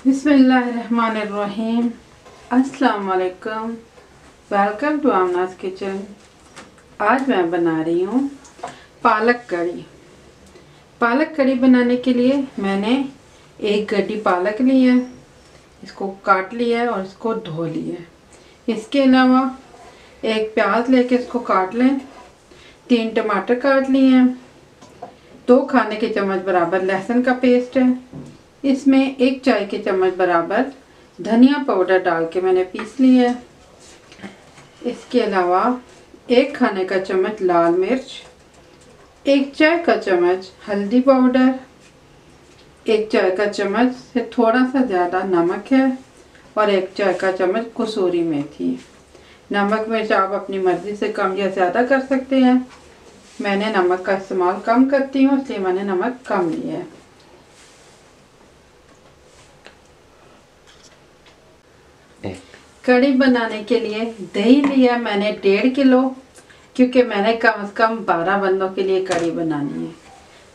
बिस्मिल्लाहिर्रहमानिर्रहीम। अस्सलाम वालेकुम। Welcome to Aamna's kitchen. आज मैं बना रही हूँ पालक कड़ी। पालक कड़ी बनाने के लिए मैंने एक गड्डी पालक ली है, इसको काट लिया है और इसको धो लिया है। इसके अलावा एक प्याज लेके इसको काट लें, 3 टमाटर काट लिए हैं, 2 खाने के चम्मच बराबर लहसुन का पेस्ट है, इसमें 1 चाय के चम्मच बराबर धनिया पाउडर डाल के मैंने पीस लिया है। इसके अलावा 1 खाने का चम्मच लाल मिर्च, 1 चाय का चम्मच हल्दी पाउडर, 1 चाय का चम्मच से थोड़ा सा ज़्यादा नमक है और 1 चाय का चम्मच कसूरी मेथी। नमक मिर्च आप अपनी मर्ज़ी से कम या ज़्यादा कर सकते हैं। मैंने नमक का इस्तेमाल कम करती हूँ, इसलिए मैंने नमक कम लिया है। कड़ी बनाने के लिए दही लिया मैंने 1.5 किलो, क्योंकि मैंने कम से कम 12 बंदों के लिए कड़ी बनानी है।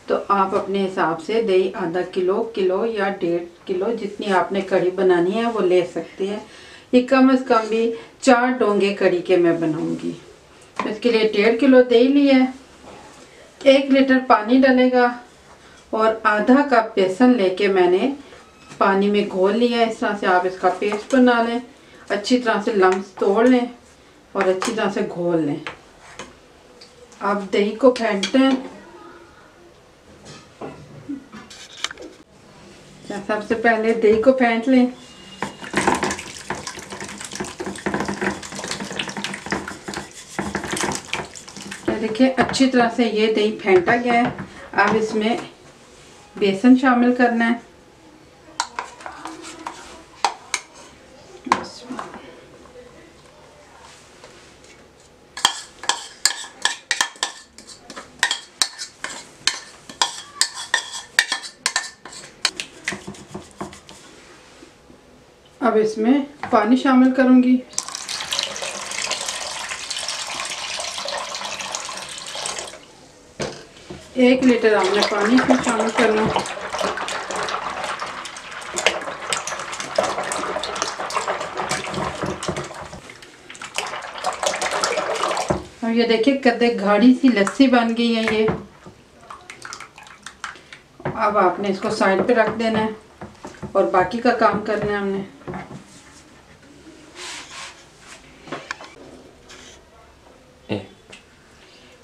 तो आप अपने हिसाब से दही आधा किलो या 1.5 किलो जितनी आपने कड़ी बनानी है वो ले सकते हैं। ये कम से कम भी 4 डोंगे कड़ी के मैं बनाऊंगी। तो इसके लिए 1.5 किलो दही लिया है, 1 लीटर पानी डलेगा और आधा कप बेसन लेके मैंने पानी में घोल लिया है। इस तरह से आप इसका पेस्ट बना लें, अच्छी तरह से लम्स तोड़ लें और अच्छी तरह से घोल लें। आप दही को फेंटते हैं। सबसे पहले दही को फेंट लें। देखिए अच्छी तरह से ये दही फेंटा गया है। अब इसमें बेसन शामिल करना है। अब इसमें पानी शामिल करूंगी। एक लीटर हमने पानी इसमें शामिल करना। अब ये देखिए कदे गाढ़ी सी लस्सी बन गई है ये। अब आपने इसको साइड पे रख देना है और बाकी का काम करना है हमने।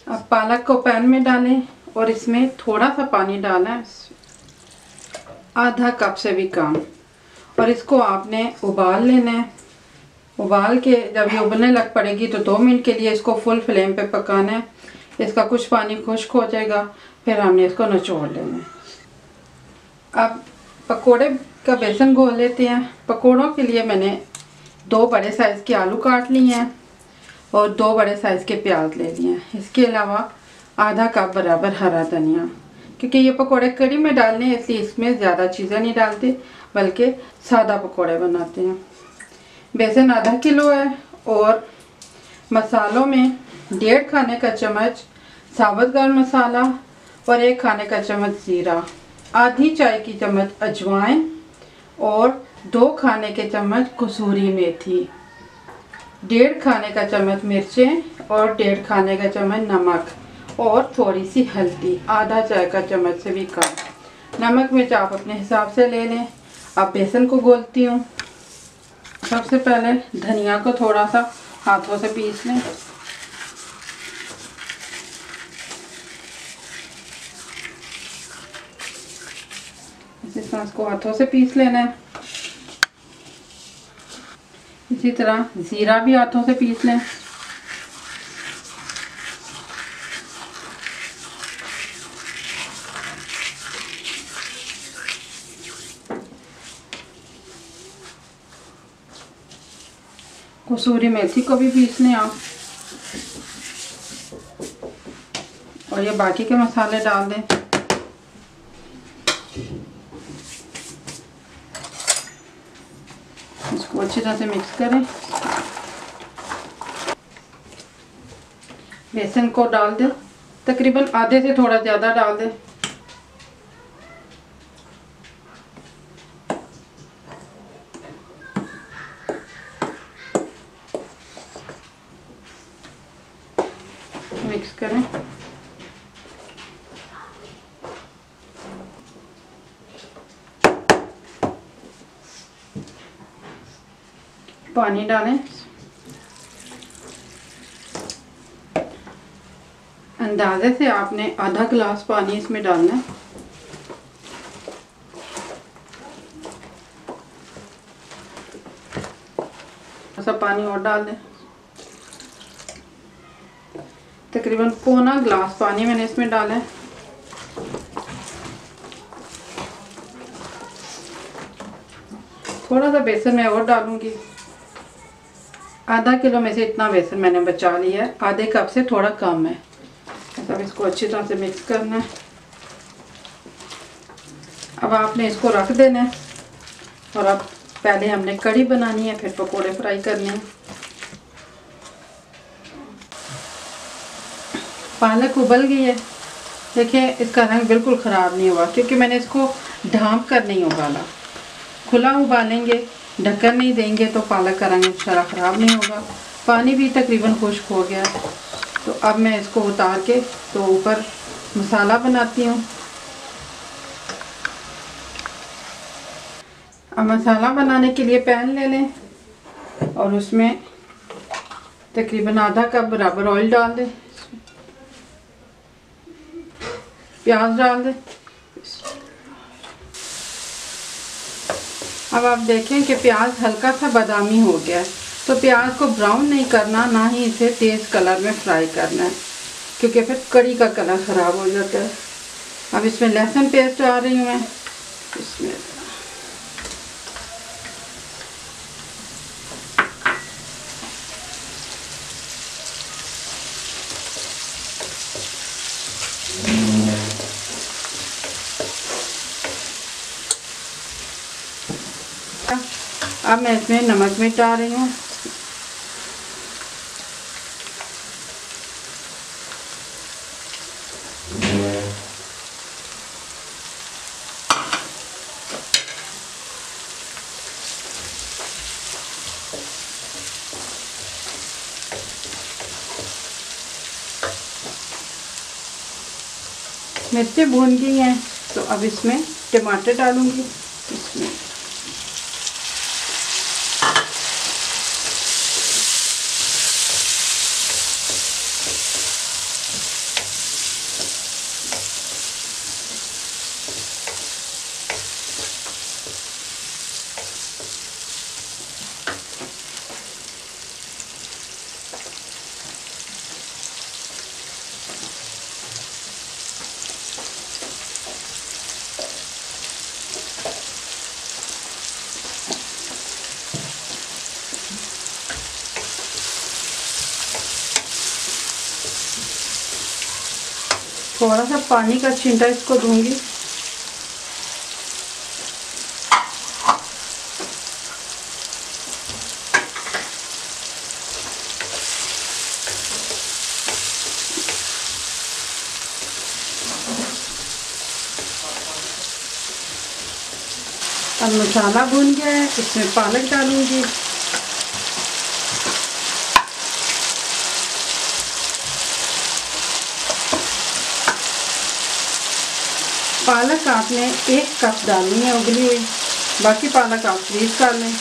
अब पालक को पैन में डालें और इसमें थोड़ा सा पानी डालना है, आधा कप से भी कम, और इसको आपने उबाल लेना है। उबाल के जब ये उबलने लग पड़ेगी तो 2 मिनट के लिए इसको फुल फ्लेम पे पकाना है। इसका कुछ पानी खुश्क हो जाएगा, फिर हमने इसको निचोड़ लेना है। अब पकोड़े का बेसन घोल लेते हैं। पकोड़ों के लिए मैंने 2 बड़े साइज़ के आलू काट लिए हैं और 2 बड़े साइज़ के प्याज ले लिए हैं। इसके अलावा आधा कप बराबर हरा धनिया, क्योंकि ये पकोड़े कड़ी में डालने हैं इसलिए इसमें ज़्यादा चीज़ें नहीं डालते, बल्कि सादा पकोड़े बनाते हैं। बेसन आधा किलो है और मसालों में 1.5 खाने का चम्मच साबुत गरम मसाला और 1 खाने का चम्मच ज़ीरा, आधी चाय की चम्मच अजवाइन और 2 खाने के चम्मच कसूरी मेथी, 1.5 खाने का चम्मच मिर्चें और 1.5 खाने का चम्मच नमक और थोड़ी सी हल्दी, आधा चाय का चम्मच से भी कम। नमक मिर्च आप अपने हिसाब से ले लें। अब बेसन को घोलती हूँ। सबसे पहले धनिया को थोड़ा सा हाथों से पीस लें। इस तरह इसको हाथों से पीस लेना है। इसी तरह ज़ीरा भी हाथों से पीस लें। कसूरी मेथी को भी पीस लें आप, और ये बाकी के मसाले डाल दें। इसको अच्छी तरह से मिक्स करें। बेसन को डाल दें, तकरीबन आधे से थोड़ा ज़्यादा डाल दें। करें। पानी डालें, अंदाजे से आपने आधा गिलास पानी इसमें डालना है। थोड़ा सा पानी और डाल दें, तकरीबन पौना गिलास पानी मैंने इसमें डाला है। थोड़ा सा बेसन मैं और डालूंगी, आधा किलो में से इतना बेसन मैंने बचा लिया है, आधे कप से थोड़ा कम है। अब इसको अच्छी तरह से मिक्स करना है। अब आपने इसको रख देना है और अब पहले हमने कढ़ी बनानी है, फिर पकोड़े फ्राई करने हैं। पालक उबल गई है, देखिए इसका रंग बिल्कुल ख़राब नहीं हुआ, क्योंकि मैंने इसको ढाँप कर नहीं उबाला। खुला उबालेंगे, ढक्कन नहीं देंगे तो पालक का रंग इंशाल्लाह ख़राब नहीं होगा। पानी भी तकरीबन खुश्क हो गया, तो अब मैं इसको उतार के तो ऊपर मसाला बनाती हूँ। अब मसाला बनाने के लिए पैन ले लें और उसमें तकरीबन आधा कप बराबर ऑयल डाल दें, प्याज डाल दें। अब आप देखें कि प्याज हल्का सा बादामी हो गया है, तो प्याज को ब्राउन नहीं करना, ना ही इसे तेज़ कलर में फ्राई करना है, क्योंकि फिर कढ़ी का कलर ख़राब हो जाता है। अब इसमें लहसुन पेस्ट डाल रही हूँ मैं, इसमें अब मैं इसमें नमक मिर्च डाल रही हूँ। मिर्चें भून गई हैं, तो अब इसमें टमाटर डालूंगी। इसमें थोड़ा सा पानी का छींटा इसको दूंगी। अब मसाला भून गया है, इसमें पालक डालूंगी। पालक आपने 1 कप डालनी है उबली हुई, बाकी पालक आप फ्रीज कर लें।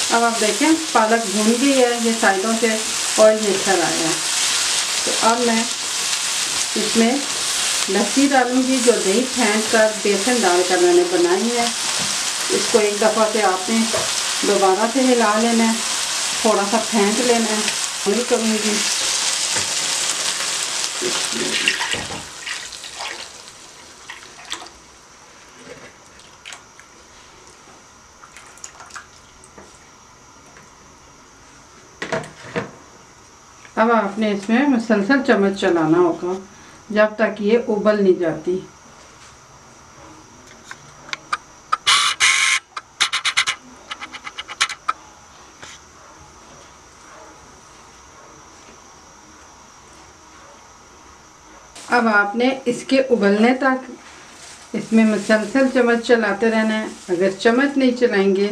अब आप देखें पालक भून गई है, ये साइडों से ऑयल निकल आया है। तो अब मैं इसमें लस्सी डालूंगी, जो दही फेंट कर बेसन डालकर मैंने बनाई है। इसको एक दफ़ा से आपने दोबारा से हिला लेना है, थोड़ा सा फेंट लेना है। वही करूँगी। अब आपने इसमें मुसलसल चम्मच चलाना होगा जब तक ये उबल नहीं जाती। अब आपने इसके उबलने तक इसमें मुसलसल चम्मच चलाते रहना है। अगर चम्मच नहीं चलाएंगे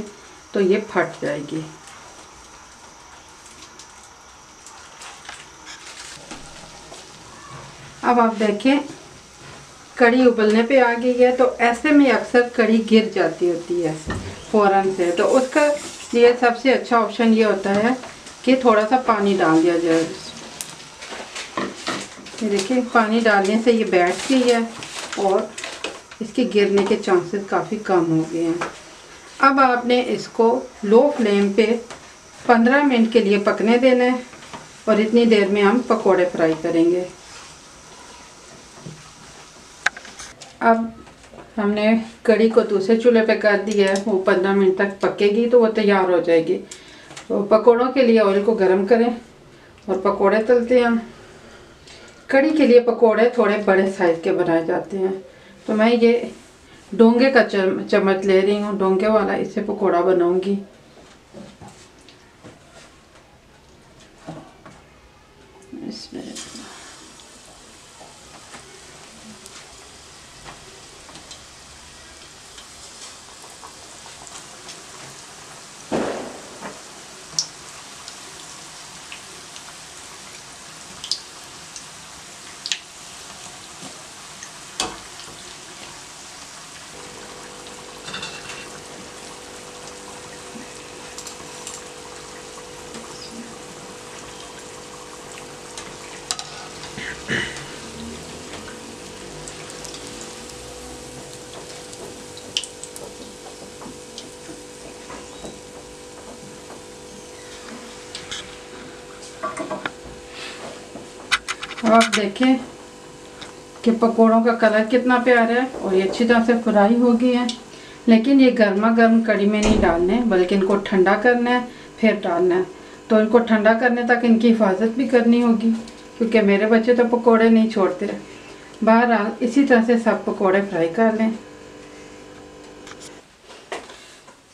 तो ये फट जाएगी। अब आप देखें कढ़ी उबलने पे आ गई है। तो ऐसे में अक्सर कढ़ी गिर जाती होती है फ़ौरन से, तो उसका लिए सबसे अच्छा ऑप्शन ये होता है कि थोड़ा सा पानी डाल दिया जाए। ये देखिए पानी डालने से ये बैठ गई है और इसके गिरने के चांसेस काफ़ी कम हो गए हैं। अब आपने इसको लो फ्लेम पे 15 मिनट के लिए पकने देना है और इतनी देर में हम पकोड़े फ्राई करेंगे। अब हमने कढ़ी को दूसरे चूल्हे पे कर दिया है, वो 15 मिनट तक पकेगी तो वो तैयार हो जाएगी। तो पकोड़ों के लिए ऑयल को गर्म करें और पकोड़े तलते हैं। कढ़ी के लिए पकोड़े थोड़े बड़े साइज़ के बनाए जाते हैं। तो मैं ये डोंगे का चम्मच ले रही हूँ, डोंगे वाला, इससे पकोड़ा बनाऊंगी। इसमें अब आप देखें कि पकोड़ों का कलर कितना प्यारा है और ये अच्छी तरह से फ्राई हो गई है। लेकिन ये गर्मा गर्म कढ़ी में नहीं डालने, बल्कि इनको ठंडा करना है फिर डालना है। तो इनको ठंडा करने तक इनकी हिफाजत भी करनी होगी, क्योंकि मेरे बच्चे तो पकोड़े नहीं छोड़ते। बहरहाल इसी तरह से सब पकोड़े फ्राई कर लें।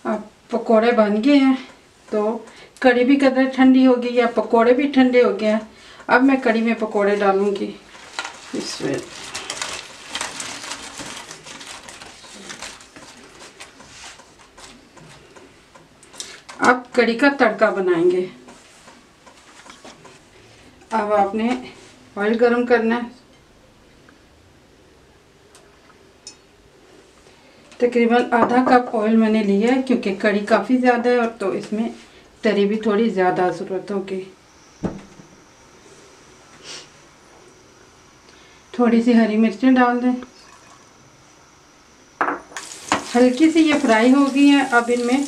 अब पकोड़े बन गए हैं तो कढ़ी भी कदर ठंडी हो गई है, पकोड़े भी ठंडे हो गए हैं। अब मैं कढ़ी में पकोड़े डालूंगी। इसमें अब कढ़ी का तड़का बनाएंगे। अब आपने ऑयल गरम करना है। तकरीबन आधा कप ऑयल मैंने लिया है, क्योंकि कढ़ी काफ़ी ज़्यादा है और तो इसमें तरी भी थोड़ी ज़्यादा ज़रूरत होगी। थोड़ी सी हरी मिर्चें डाल दें। हल्की सी ये फ्राई हो गई है। अब इनमें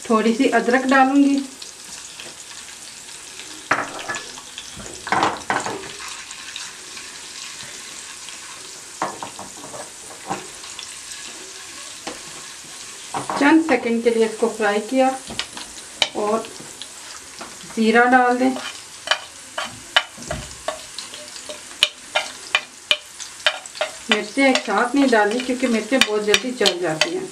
थोड़ी सी अदरक डालूंगी। चंद सेकंड के लिए इसको फ्राई किया और जीरा डाल दें। मिर्चें एक साथ नहीं डालनी, क्योंकि मिर्चें बहुत जल्दी जल जाती हैं।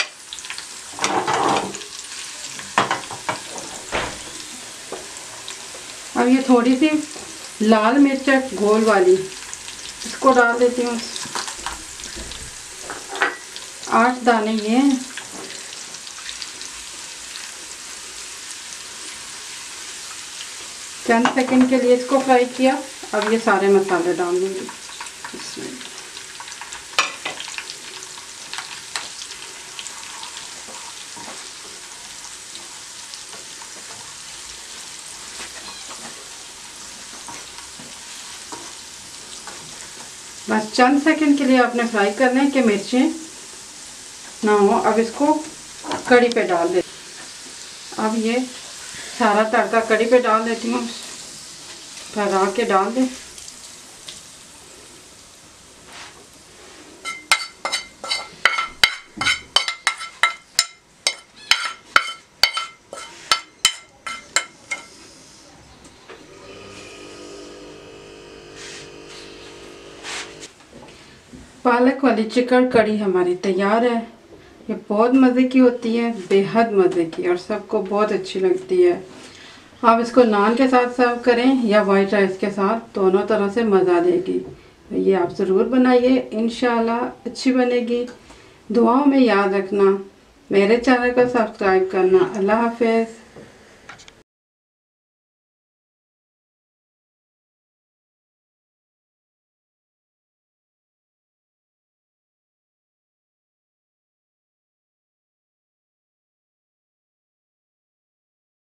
अब ये थोड़ी सी लाल मिर्च है गोल वाली, इसको डाल देती हूँ। 8 दाने ये हैं। चंद सेकंड के लिए इसको फ्राई किया। अब ये सारे मसाले डाल दूँगी इसमें। बस चंद सेकंड के लिए आपने फ्राई करना है कि मिर्चें ना हो। अब इसको कढ़ी पे डाल दे। अब ये सारा तड़का कढ़ी पे डाल देती हूँ। फैला के डाल दें। पालक वाली चिकन कढ़ी हमारी तैयार है। ये बहुत मज़े की होती है, बेहद मज़े की, और सबको बहुत अच्छी लगती है। आप इसको नान के साथ सर्व करें या वाइट राइस के साथ, दोनों तरह से मज़ा देगी। ये आप ज़रूर बनाइए, इंशाल्लाह अच्छी बनेगी। दुआओं में याद रखना, मेरे चैनल को सब्सक्राइब करना। अल्लाह हाफ़िज़।